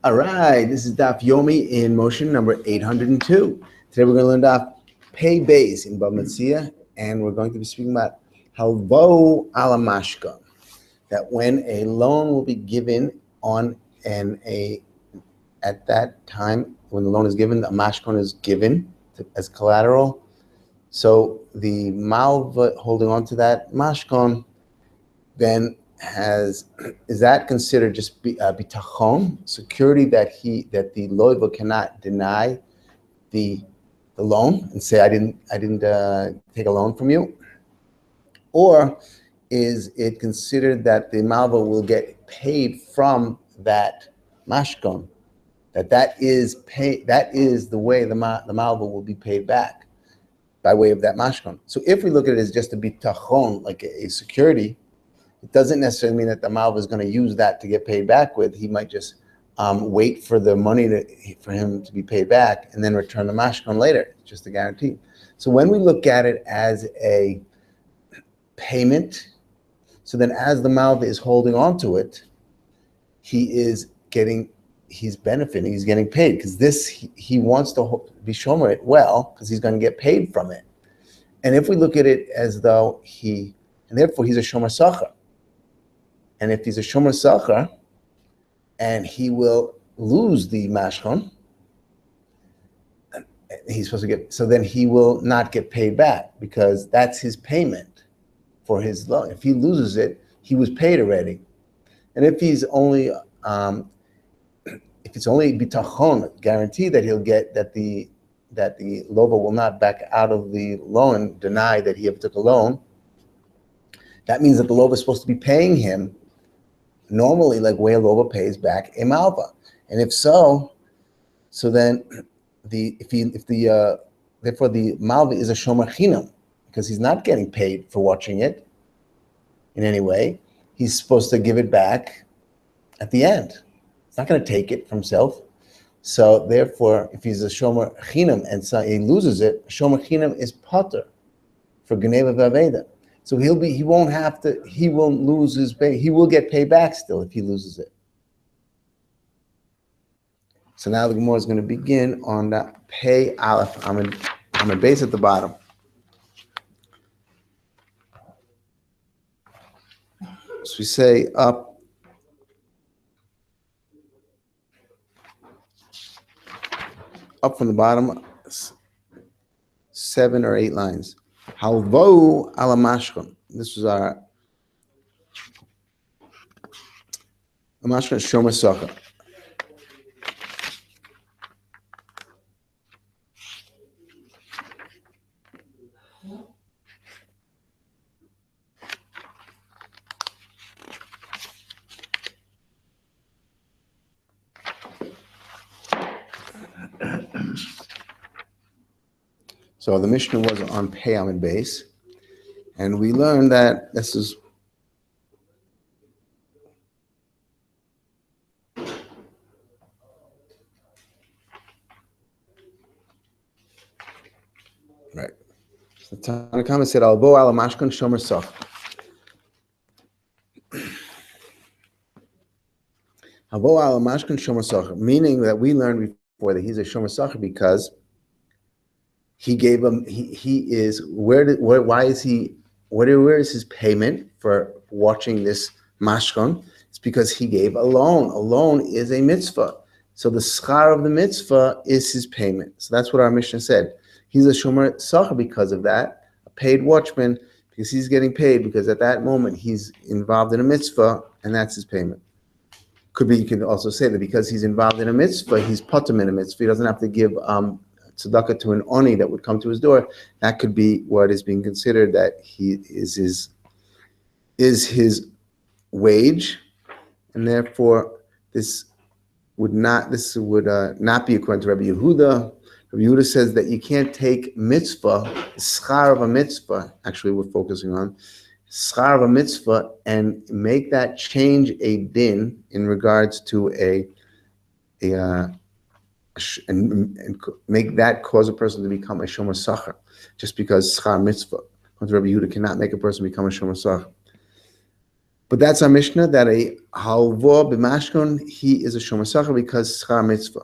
All right, this is Daf Yomi in motion number 802. Today we're going to learn Daf Pei Beis in Metzia, and we're going to be speaking about halvo ala mashka, that when a loan will be given on at that time when the loan is given, the mashkon is given as collateral. So the malva holding on to that mashkon then is that considered just bitachon, security that the loiva cannot deny the loan and say I didn't take a loan from you, or is it considered that the malva will get paid from that mashkon, that is the way the malva will be paid back by way of that mashkon? So if we look at it as just a bitachon, like a security, it doesn't necessarily mean that the malva is going to use that to get paid back with. He might just wait for the money for him to be paid back and then return the mashkon later, just a guarantee. So when we look at it as a payment, so then as the malva is holding on to it, he's benefiting, he's getting paid, because he wants to be shomer it well, because he's going to get paid from it. And if we look at it as though and therefore he's a shomer sacher. And if he's a shomer sacher, and he will lose the mashkon, he's supposed to get, so then he will not get paid back, because that's his payment for his loan. If he loses it, he was paid already. And if he's only if it's only bitachon, guarantee that he'll get, that the loba will not back out of the loan, deny that he ever took a loan, that means that the loba is supposed to be paying him normally like way a loba pays back a malva. And if so then therefore the malva is a shomer chinam, because he's not getting paid for watching it in any way. He's supposed to give it back at the end. He's not going to take it from himself. So therefore, if he's a shomer chinam and so he loses it, shomer chinam is potter for geneva v'aveda. So he won't lose his pay. He will get paid back still if he loses it. So now the Gemara is going to begin on that pay aleph. I'm a base at the bottom. So we say up from the bottom, 7 or 8 lines. Halvo ala mashkon. This was our mashkon shomer sacher. So the Mishnah was on Pei Amid base, and we learned that this is right. So Tanakama said, "Albo ala mashkon shomer sacher." Albo ala mashkon shomer sacher, meaning that we learned before that he's a shomer sacher because he gave him. Where is his payment for watching this mashkon? It's because he gave a loan. A loan is a mitzvah. So the schar of the mitzvah is his payment. So that's what our Mishnah said. He's a shomer sacher because of that, a paid watchman, because he's getting paid, because at that moment he's involved in a mitzvah, and that's his payment. Could be, you can also say that because he's involved in a mitzvah, he's potem in a mitzvah. He doesn't have to give tzedakah to an oni that would come to his door. That could be what is being considered, that he is his wage, and therefore this would not be according to Rabbi Yehuda. Rabbi Yehuda says that you can't take mitzvah, schar of a mitzvah. Actually, we're focusing on schar of a mitzvah and make that change a din in regards to and make that cause a person to become a shomer sacher, just because schar mitzvah. Rabbi Yehuda cannot make a person become a shomer sacher. But that's our Mishnah, that a halva b'mashkon, he is a shomer sacher because schar mitzvah.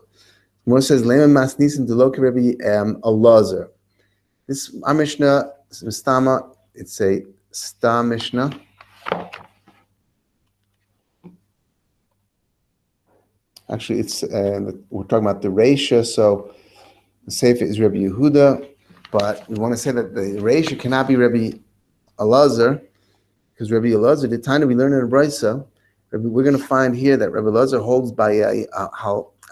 More says, Lema mas nisin deloki Rabbi Elazar. This our Mishnah, Stama, it's a Stam Mishnah. Actually, it's we're talking about the Reisha, so the Sefer is Rabbi Yehuda, but we want to say that the Reisha cannot be Rabbi Elazar, because Rabbi Elazar, the time that we learn in the Brisa, we're going to find here that Rabbi Elazar holds by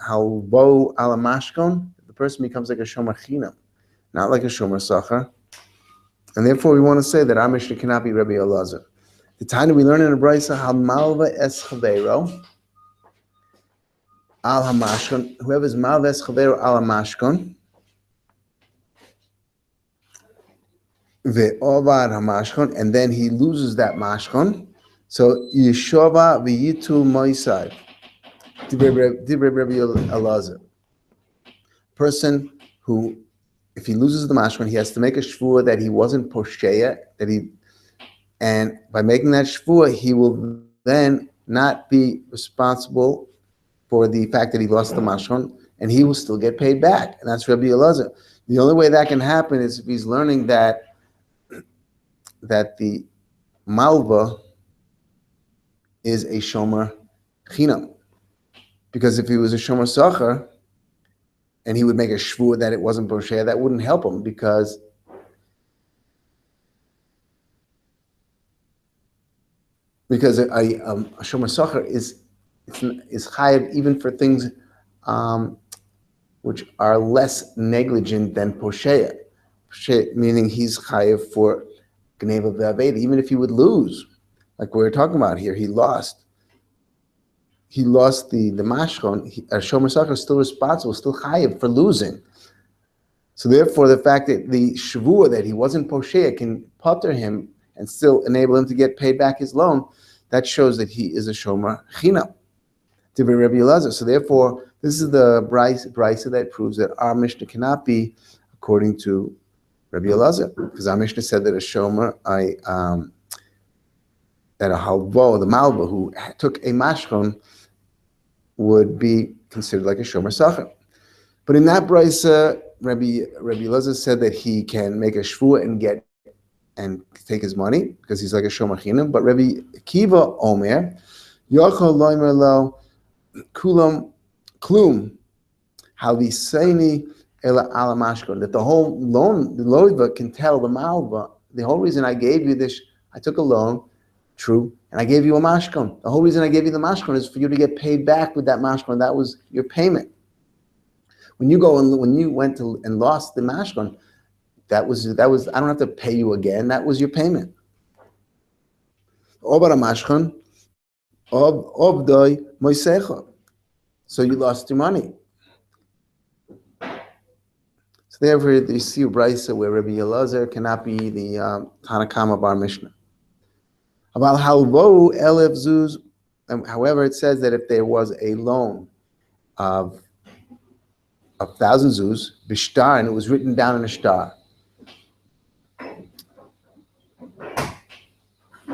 halbo ala mashkon, the person becomes like a shomer chinam, not like a shomer sacher, and therefore we want to say that our Mishnah cannot be Rabbi Elazar. The time that we learn in the Brisa, hal malva es chavero al hamashkon, whoever is malva es chavero al hamashkon, ve'ovad hamashkon, and then he loses that mashkon. So yeshova v'yitul moisad. Divrei Rabbi Elazar. Person who, if he loses the mashkon, he has to make a shvua that he wasn't posheya, and by making that shvua, he will then not be responsible for the fact that he lost the mashkon, and he will still get paid back. And that's Rabbi Elazar. The only way that can happen is if he's learning that the malva is a shomer chinam. Because if he was a shomer sacher, and he would make a shvur that it wasn't posher, that wouldn't help him because a shomer sacher is chayav even for things which are less negligent than posher. Meaning he's chayav for gneva v'aveda, even if he would lose, like we were talking about here, he lost the mashkon. A shomer sacher is still responsible, still chayav for losing. So therefore, the fact that the shavua that he wasn't posher can potter him and still enable him to get paid back his loan, that shows that he is a shomer chinam. To be Rabbi Elazar. So therefore, this is the brisa that proves that our Mishnah cannot be according to Rabbi Elazar, because our Mishnah said that a shomer, that a halvo, the malva, who took a mashkon, would be considered like a shomer sacher. But in that brisa, Rabbi Elazar said that he can make a shvua and take his money because he's like a shomer chinam. But Rabbi Akiva Omer, Yochel Loimer Lo Kulam Klum Halvisaini Ela Ala Mashkon, that the whole loan, the loiva can tell the malva, the whole reason I gave you this, I took a loan, true, and I gave you a mashkon. The whole reason I gave you the mashkon is for you to get paid back with that mashkon. That was your payment. When you went to and lost the mashkon, that was I don't have to pay you again. That was your payment. Obar mashkon obdoy moisecha. So you lost your money. So therefore, you see a brisa where Rabbi Elazar cannot be the Tanakam of our Mishnah. About halvo elef zuz, however, it says that if there was a loan of 1,000 zuz, bishtar, and it was written down in a shtar,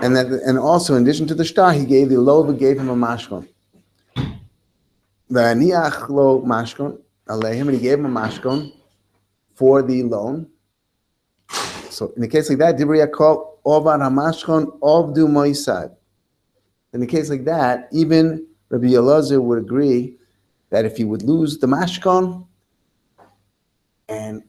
and also in addition to the shtar, he gave the lova, gave him a mashkon. The aniach lo mashkon alehim, and he gave him a mashkon for the loan. So in a case like that, Dibri Yaakov Ovar Hamashkon Ovdu Moisad. In a case like that, even Rabbi Elazar would agree that if he would lose the mashkon, and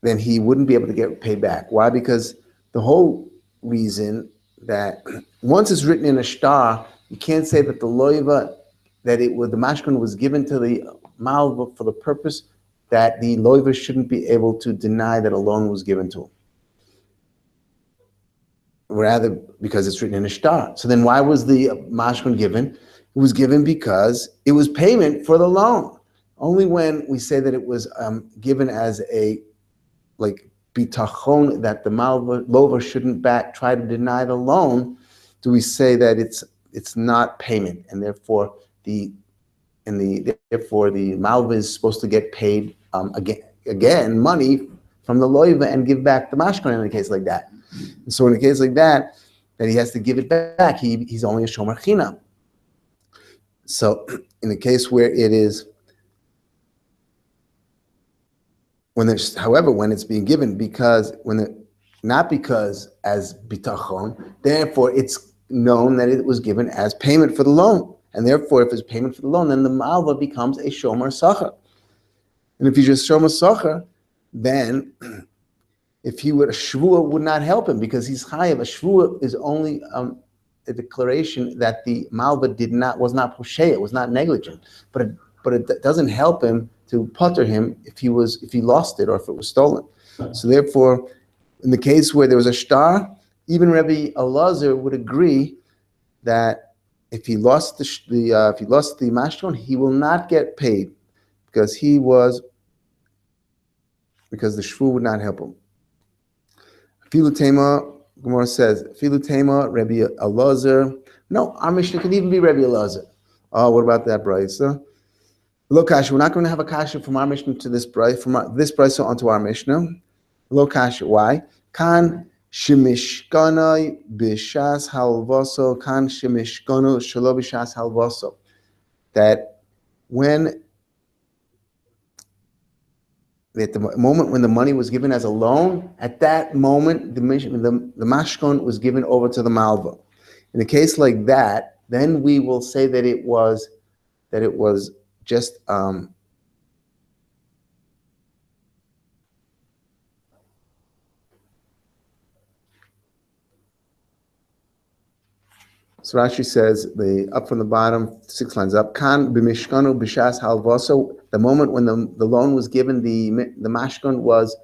then he wouldn't be able to get paid back. Why? Because the whole reason that once it's written in a shtar, you can't say that the loiva, the mashkon was given to the malva for the purpose that the loiva shouldn't be able to deny that a loan was given to him. Rather, because it's written in a shtar. So then why was the mashkon given? It was given because it was payment for the loan. Only when we say that it was given as a, like, bitachon, that the loiva shouldn't try to deny the loan, do we say that it's not payment, and therefore the malva is supposed to get paid again money from the loiva and give back the mashkon in a case like that. And so in a case like that, then he has to give it back. He's only a shomer chinam. So in the case where it is, however, when it's being given, not because as bitachon, therefore it's known that it was given as payment for the loan. And therefore, if it's payment for the loan, then the malva becomes a shomer sacher. And if he's just shomer sacher, then if he would, a shvua would not help him because he's chayav. A shvua is only a declaration that the malva was not posheya, was not negligent. But it doesn't help him to putter him if he lost it or if it was stolen. So therefore, in the case where there was a shtar, even Rabbi Elazar would agree that if he lost the mashkon, he will not get paid because the shvu would not help him. Filu Tema, Gemara says, Filu Tema, Rabbi Elazar. No, our Mishnah can even be Rabbi Elazar. Oh, what about that brayso? Lo kasha. We're not going to have a kasha from our Mishnah to this brayso, from this brayso onto our Mishnah. Lo kasha. Why? Kan shemishkanai b'shas halvaso, kan shemishkanu shelo b'shas halvaso. That at the moment when the money was given as a loan, at that moment the mashkon was given over to the malva. In a case like that, then we will say that it was just so Rashi says up from the bottom, 6 lines up. Kan b'mishkanu b'shas halvaso. The moment when the loan was given, the mashkon was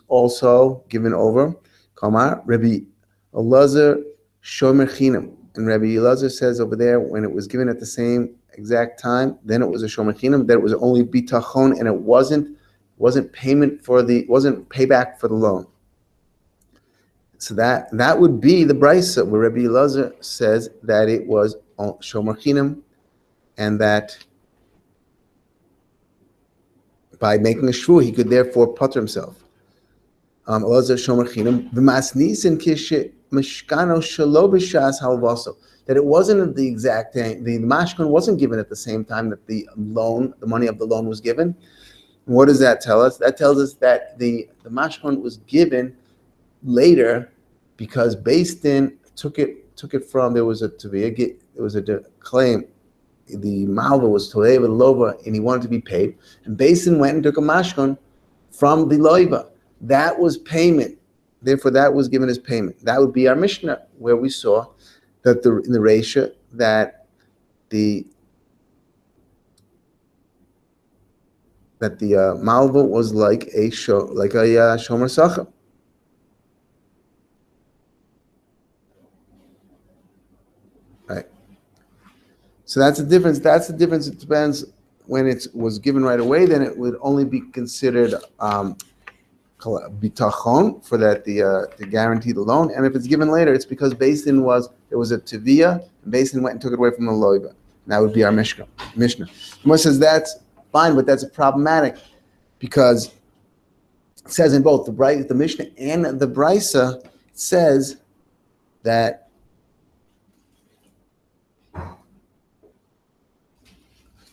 also given over. Kamar Rabbi Elazar shomer chinam, and Rabbi Elazar says over there when it was given at the same exact time, then it was a shomer chinam. That it was only bitachon, and it wasn't payback for the loan. So that would be the brisa where Rabbi Elazar says that it was shomer chinam, and that by making a shvu he could therefore putter himself. Elazar shomer chinam v'masnisin kishe mishkano shelo b'shas halvaso. That it wasn't the exact thing. The mashkon wasn't given at the same time that the money of the loan was given. And what does that tell us? That tells us that the mashkon was given later because Beis Din took it from, there was a claim, the malva was today with loba and he wanted to be paid, and Beis Din went and took a mashkon from the loiva. That was payment. Therefore, that was given as payment. That would be our Mishnah where we saw that in the Reisha that the malva was like a shomer sacha. Right. So that's the difference. That's the difference. It depends when it was given right away. Then it would only be considered bitachon for that to guarantee the loan. And if it's given later, it's because Beis Din there was a tevia, and Beis Din went and took it away from the loiva. That would be our Mishnah. Gemara says that's fine, but that's problematic because it says in both the Mishnah and the brisa says that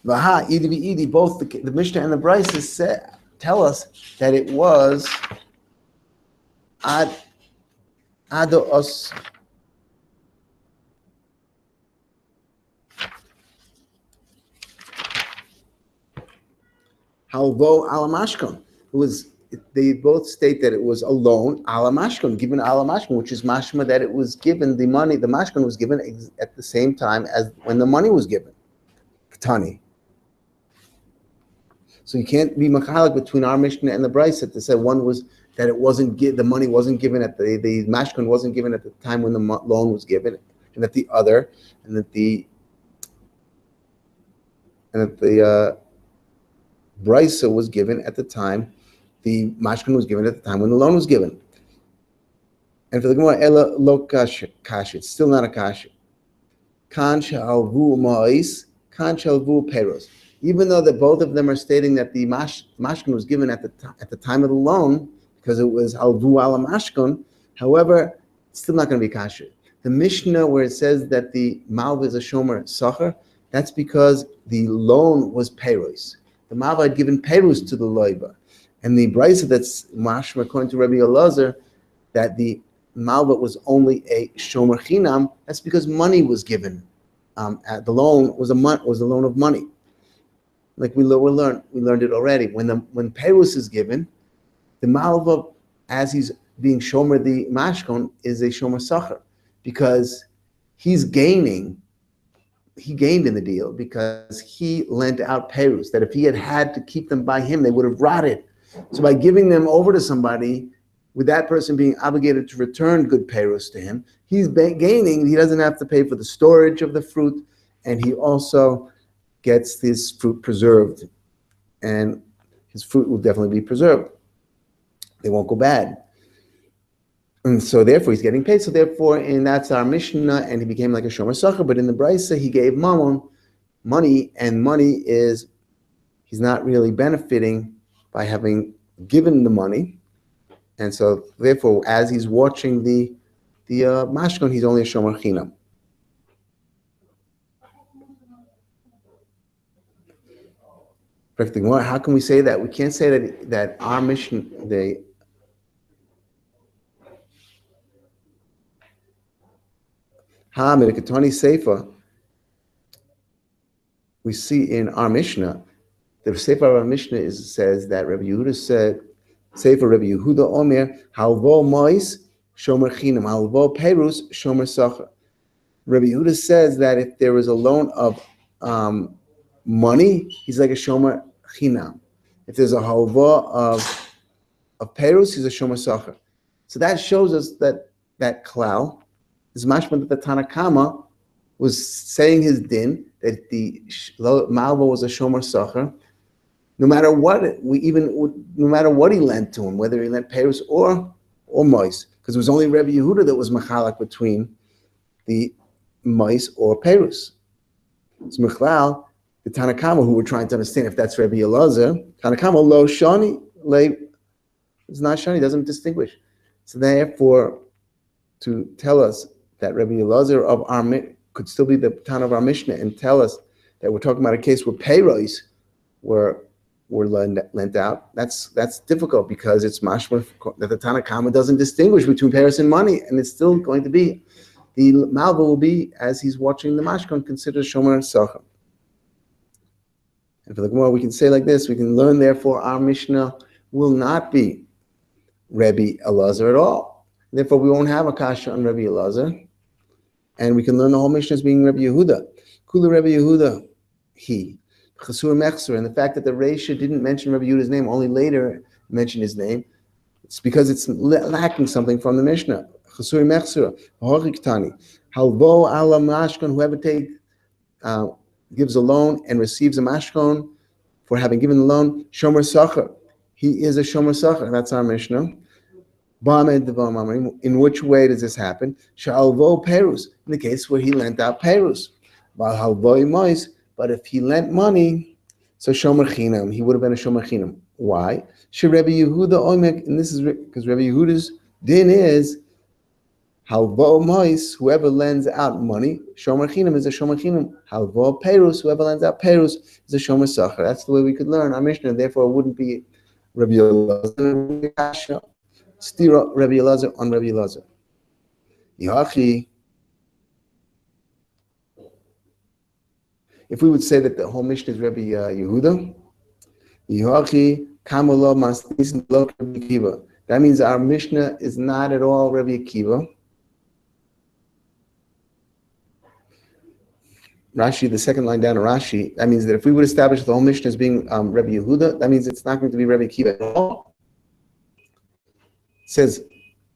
both the Mishnah and the brisa tell us that it was ados halvo alamashkon. They both state that it was a loan alamashkon, given alamashkon, which is mashma that it was given, the mashkon was given at the same time as when the money was given. Tani. So you can't be machalik between our Mishnah and the brisa to say one was that it wasn't the money wasn't given at the mashkon wasn't given at the time when the loan was given, and that the brisa was given at the time, the mashkon was given at the time when the loan was given. And for the Gemara, ela lo kasha, it's still not a kasha. Kan shalvu ma'is, kan shalvu peros. Even though that both of them are stating that the mashkon was given at the time of the loan because it was halvu ala mashkon, however, it's still not going to be kasher. The Mishnah where it says that the Malva is a Shomer Sachar, that's because the loan was Peros. The Malva had given Peros to the Loiba. And the Brisa that's Mashma, according to Rabbi Elazar, that the Malva was only a Shomer Chinam, that's because money was given. The loan was a loan of money. Like we learned it already. When Peros is given, the Malva, as he's being Shomer the Mashkon, is a Shomer Sachar, because he gained in the deal because he lent out Peros, that if he had to keep them by him, they would have rotted. So by giving them over to somebody, with that person being obligated to return good Peros to him, he's gaining. He doesn't have to pay for the storage of the fruit, and he also gets his fruit preserved, and his fruit will definitely be preserved. They won't go bad. And so therefore he's getting paid. So therefore, and that's our Mishnah, and he became like a Shomer Sachar. But in the Brisa, he gave Mammon money, and money is, he's not really benefiting by having given the money. And so therefore, as he's watching the Mashkon, he's only a Shomer Chinam. How can we say that? We can't say that our mission, Medikatoni Sefer, we see in our Mishnah, the Sefer of our Mishnah says that Rabbi Yehuda said, Sefer Rabbi Yehuda Omer, Halvo Mois, Shomer Chinam, Halvo Perus, Shomer Sachar. Rabbi Yehuda says that if there is a loan of money, he's like a Shomer Chinam. If there's a halva of Perus, he's a Shomer Sachar. So that shows us that Klau is mashma that the Tanakama was saying his din, that the Malva was a Shomer Sachar, no matter what he lent to him, whether he lent Perus or Mois, because it was only Rabbi Yehuda that was machalak between the Mois or Perus. So Michlal, the Tanakama, who were trying to understand if that's Rabbi Elazar, Tanakama lo shani, it's not shani, doesn't distinguish. So therefore, to tell us that Rabbi Elazar of our could still be the town of our Mishnah and tell us that we're talking about a case where payros were lent out, that's difficult, because it's mashma that the Tanakama doesn't distinguish between payros and money, and it's still going to be, the Malva will be, as he's watching the Mashkon, considered Shomer Sachar. And for the Gemara, we can say like this, we can learn, therefore, our Mishnah will not be Rabbi Elazar at all. Therefore, we won't have a kasha on Rabbi Elazar. And we can learn the whole Mishnah as being Rabbi Yehuda. Kula Rabbi Yehuda, he. Chasur Mechser. And the fact that the Reisha didn't mention Rabbi Yehuda's name, only later mentioned his name, it's because it's lacking something from the Mishnah. Chasur Mechser, Horiktani. Halvo ala mashkon, whoever gives a loan and receives a mashkon for having given the loan, Shomer Sachar. He is a Shomer Sachar. That's our Mishnah. In which way does this happen? Shalvo Perus, in the case where he lent out Perus. But if he lent money, so Shomer Chinam, he would have been a Shomer Chinam. Why? Rabbi Yehuda Omek, and this is because Rabbi Yehuda's din is Halvo Mois, whoever lends out money, Shomer Chinam is a Shomer Chinam. Halvo Perus, whoever lends out Perus is a Shomer Sachar. That's the way we could learn our Mishnah. Therefore, it wouldn't be Rabbi Elazar. Stira Rabbi Elazar on Rabbi Elazar. Yachi. If we would say that the whole Mishnah is Rabbi Yehuda, Yachi Kamala Mastis Lo Rabbi Akiva. That means our Mishnah is not at all Rabbi Akiva. Rashi, the second line down in Rashi, that means that if we would establish the whole Mishnah as being Rabbi Yehuda, that means it's not going to be Rabbi Akiva at all. It says